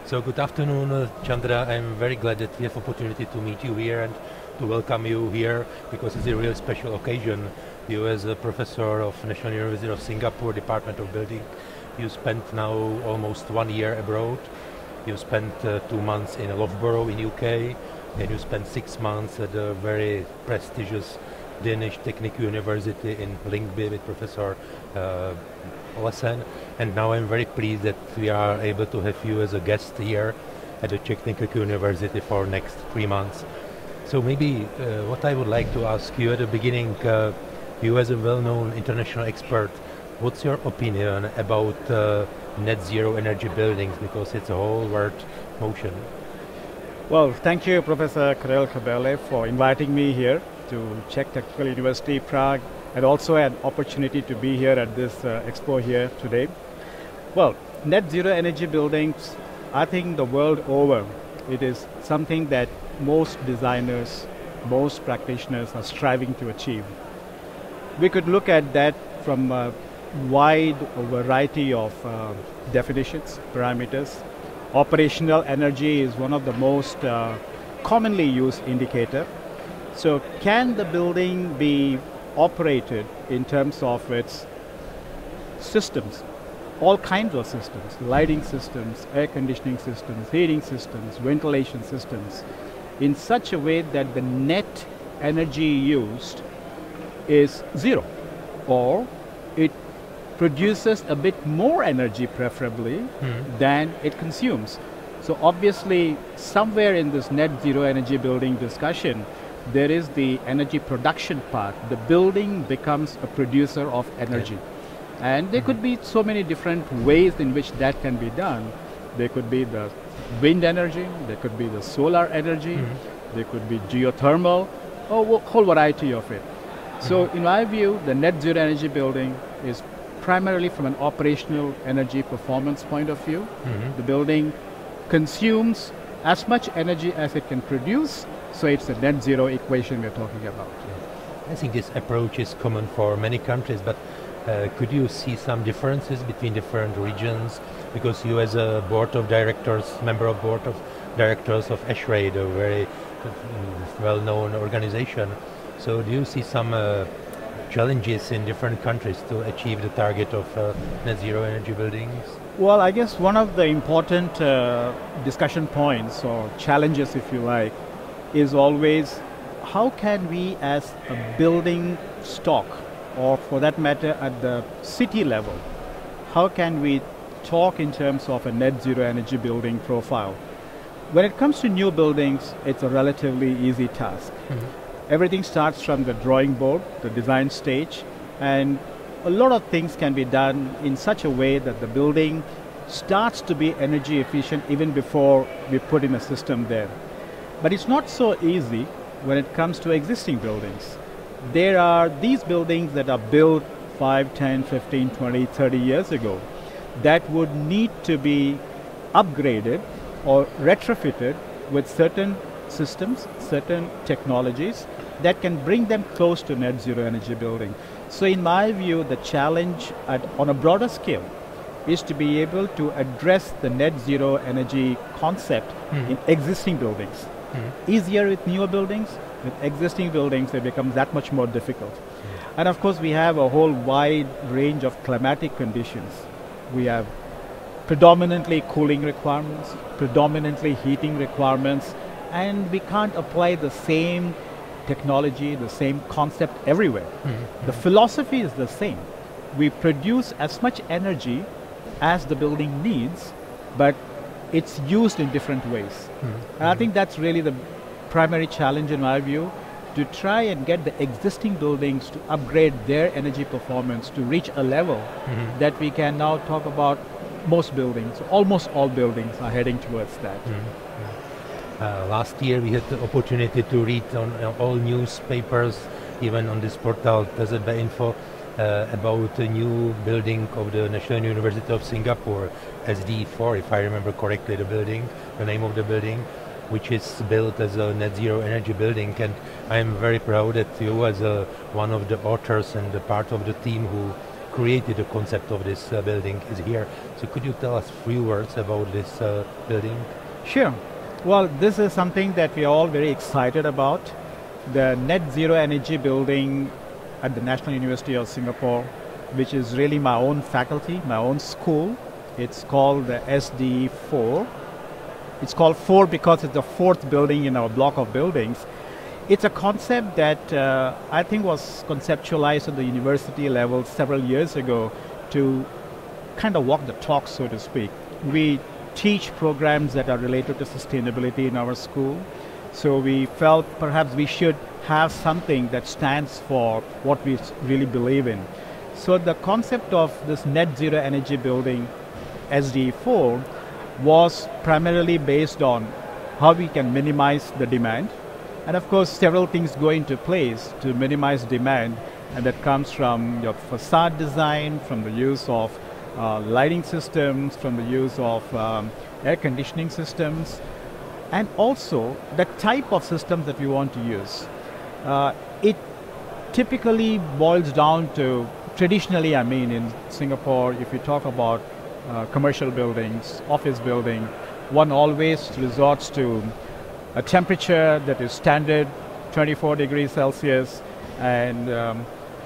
So good afternoon, Chandra. I'm very glad that we have opportunity to meet you here and to welcome you here because it's a really special occasion. You as a professor of National University of Singapore, Department of Building, you spent now almost 1 year abroad. You spent 2 months in Loughborough in UK, and you spent 6 months at a very prestigious Danish Technical University in Lyngby with Professor lesson. And now I'm very pleased that we are able to have you as a guest here at the Czech Technical University for next 3 months. So maybe what I would like to ask you at the beginning, you as a well-known international expert, what's your opinion about net zero energy buildings, because it's a whole world motion? Well, thank you, Professor Karel Kabele, for inviting me here to Czech Technical University, Prague, and also an opportunity to be here at this expo here today. Well, net zero energy buildings, I think the world over, it is something that most designers, most practitioners are striving to achieve. We could look at that from a wide variety of definitions, parameters. Operational energy is one of the most commonly used indicator. So can the building be operated in terms of its systems, all kinds of systems, lighting systems, air conditioning systems, heating systems, ventilation systems, in such a way that the net energy used is zero, or it produces a bit more energy preferably than it consumes. So obviously somewhere in this net zero energy building discussion, there is the energy production part. The building becomes a producer of energy. And there could be so many different ways in which that can be done. There could be the wind energy, there could be the solar energy, there could be geothermal, or a whole variety of it. So in my view, the net zero energy building is primarily from an operational energy performance point of view. The building consumes as much energy as it can produce, so it's a net zero equation we're talking about. I think this approach is common for many countries, but could you see some differences between different regions? Because you as a board of directors, member of board of directors of ASHRAE, a very well-known organization. So do you see some challenges in different countries to achieve the target of net zero energy buildings? Well, I guess one of the important discussion points or challenges, if you like, is always how can we as a building stock, or for that matter at the city level, how can we talk in terms of a net zero energy building profile? When it comes to new buildings, it's a relatively easy task. Everything starts from the drawing board, the design stage, and a lot of things can be done in such a way that the building starts to be energy efficient even before we put in a system there. But it's not so easy when it comes to existing buildings. There are these buildings that are built 5, 10, 15, 20, 30 years ago that would need to be upgraded or retrofitted with certain systems, certain technologies that can bring them close to net zero energy building. So in my view, the challenge on a broader scale is to be able to address the net zero energy concept in existing buildings. Easier with newer buildings. With existing buildings, it becomes that much more difficult. And of course, we have a whole wide range of climatic conditions. We have predominantly cooling requirements, predominantly heating requirements, and we can't apply the same technology, the same concept everywhere. The philosophy is the same. We produce as much energy as the building needs, but it's used in different ways. And I think that's really the primary challenge in my view, to try and get the existing buildings to upgrade their energy performance to reach a level that we can now talk about most buildings, almost all buildings are heading towards that. Last year we had the opportunity to read on all newspapers, even on this portal TZB-info, about a new building of the National University of Singapore, SD Four, if I remember correctly, the name of the building, which is built as a net zero energy building. And I am very proud that you, as one of the authors and the part of the team who created the concept of this building is here. So could you tell us a few words about this building? Sure. Well, this is something that we are all very excited about. The net zero energy building at the National University of Singapore, which is really my own faculty, my own school. It's called the SD Four. It's called Four because it's the fourth building in our block of buildings. It's a concept that I think was conceptualized at the university level several years ago to kind of walk the talk, so to speak. We teach programs that are related to sustainability in our school. So we felt perhaps we should have something that stands for what we really believe in. So the concept of this net zero energy building, SD4, was primarily based on how we can minimize the demand. And of course, several things go into place to minimize demand, and that comes from your facade design, from the use of lighting systems, from the use of air conditioning systems, and also the type of systems that we want to use. It typically boils down to, traditionally, I mean, in Singapore, if you talk about commercial buildings, office building, one always resorts to a temperature that is standard, 24 degrees Celsius, and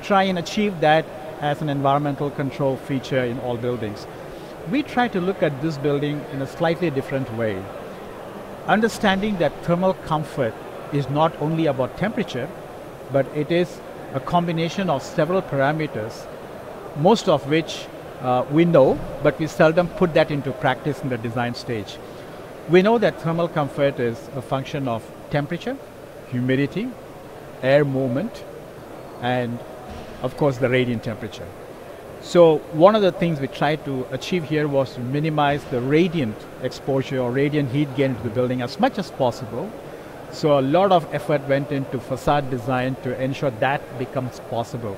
try and achieve that as an environmental control feature in all buildings. We try to look at this building in a slightly different way, understanding that thermal comfort is not only about temperature, but it is a combination of several parameters, most of which we know, but we seldom put that into practice in the design stage. We know that thermal comfort is a function of temperature, humidity, air movement, and of course the radiant temperature. So one of the things we tried to achieve here was to minimize the radiant exposure or radiant heat gain into the building as much as possible. So a lot of effort went into facade design to ensure that becomes possible.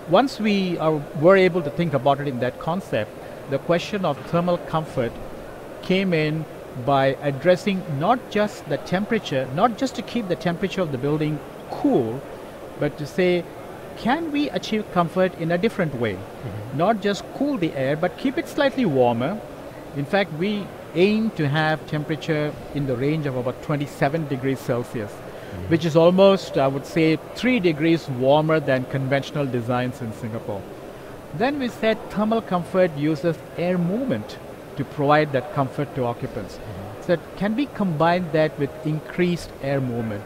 Once we were able to think about it in that concept, the question of thermal comfort came in by addressing not just the temperature, not just to keep the temperature of the building cool, but to say, can we achieve comfort in a different way? Mm-hmm. Not just cool the air, but keep it slightly warmer. In fact, we aim to have temperature in the range of about 27 degrees Celsius, which is almost, I would say, 3 degrees warmer than conventional designs in Singapore. Then we said thermal comfort uses air movement to provide that comfort to occupants. So can we combine that with increased air movement?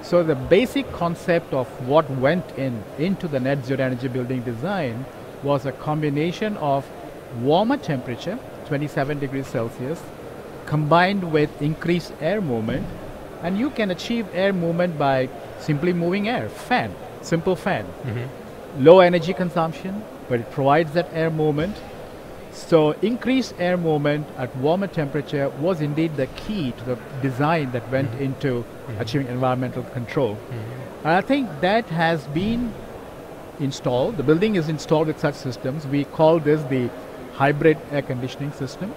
So the basic concept of what went into the net zero energy building design was a combination of warmer temperature, 27 degrees Celsius, combined with increased air movement. And you can achieve air movement by simply moving air, fan, simple fan. Mm-hmm. Low energy consumption, but it provides that air movement. So increased air movement at warmer temperature was indeed the key to the design that went into achieving environmental control. And I think that has been installed. The building is installed with such systems. We call this the hybrid air conditioning system.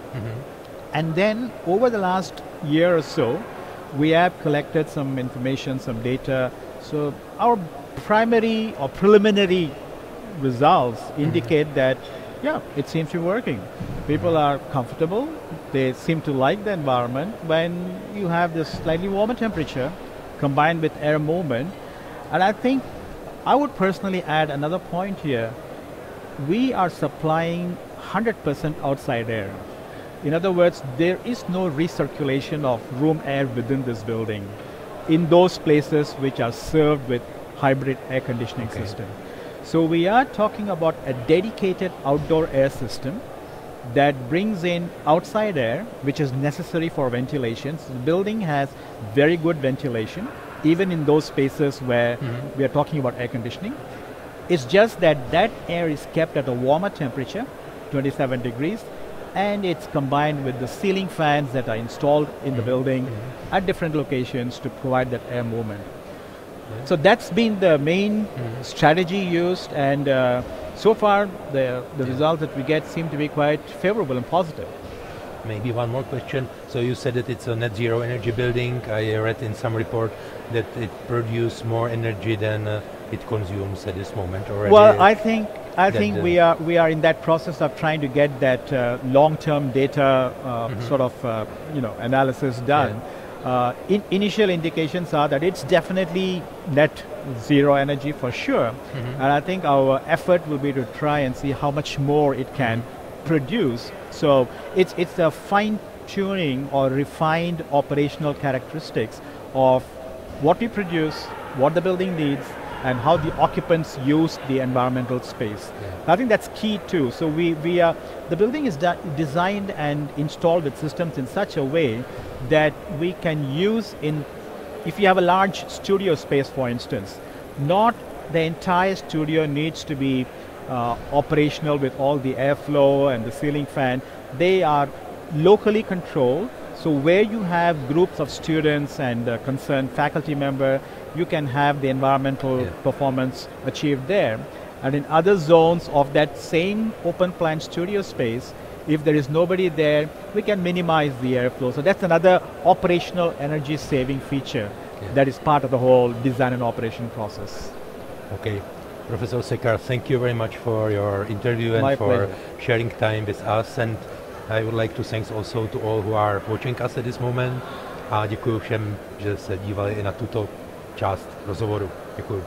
And then over the last year or so, we have collected some information, some data. So our primary or preliminary results indicate that, yeah, it seems to be working. People are comfortable. They seem to like the environment when you have this slightly warmer temperature combined with air movement. And I think I would personally add another point here. We are supplying 100% outside air. In other words, there is no recirculation of room air within this building in those places which are served with hybrid air conditioning system. So we are talking about a dedicated outdoor air system that brings in outside air, which is necessary for ventilation. So the building has very good ventilation, even in those spaces where we are talking about air conditioning. It's just that that air is kept at a warmer temperature, 27 degrees, and it's combined with the ceiling fans that are installed in the building at different locations to provide that air movement. So that's been the main strategy used, and so far the results that we get seem to be quite favorable and positive. Maybe one more question. So you said that it's a net zero energy building. I read in some report that it produces more energy than it consumes at this moment already. Well, I think I think we are in that process of trying to get that long-term data sort of analysis done. Initial indications are that it's definitely net zero energy for sure, and I think our effort will be to try and see how much more it can produce. So it's a fine-tuning or refined operational characteristics of what we produce, what the building needs, and how the occupants use the environmental space. I think that's key too. So the building is designed and installed with systems in such a way that we can use if you have a large studio space, for instance, not the entire studio needs to be operational with all the airflow and the ceiling fan. They are locally controlled. So where you have groups of students and concerned faculty member, you can have the environmental performance achieved there. And in other zones of that same open plan studio space, if there is nobody there, we can minimize the airflow. So that's another operational energy saving feature that is part of the whole design and operation process. Okay. Professor Sekhar, thank you very much for your interview and for sharing time with us. And I would like to thank also to all who are watching us at this moment. A děkuji všem, že se dívali i na tuto část rozhovoru. Děkuji.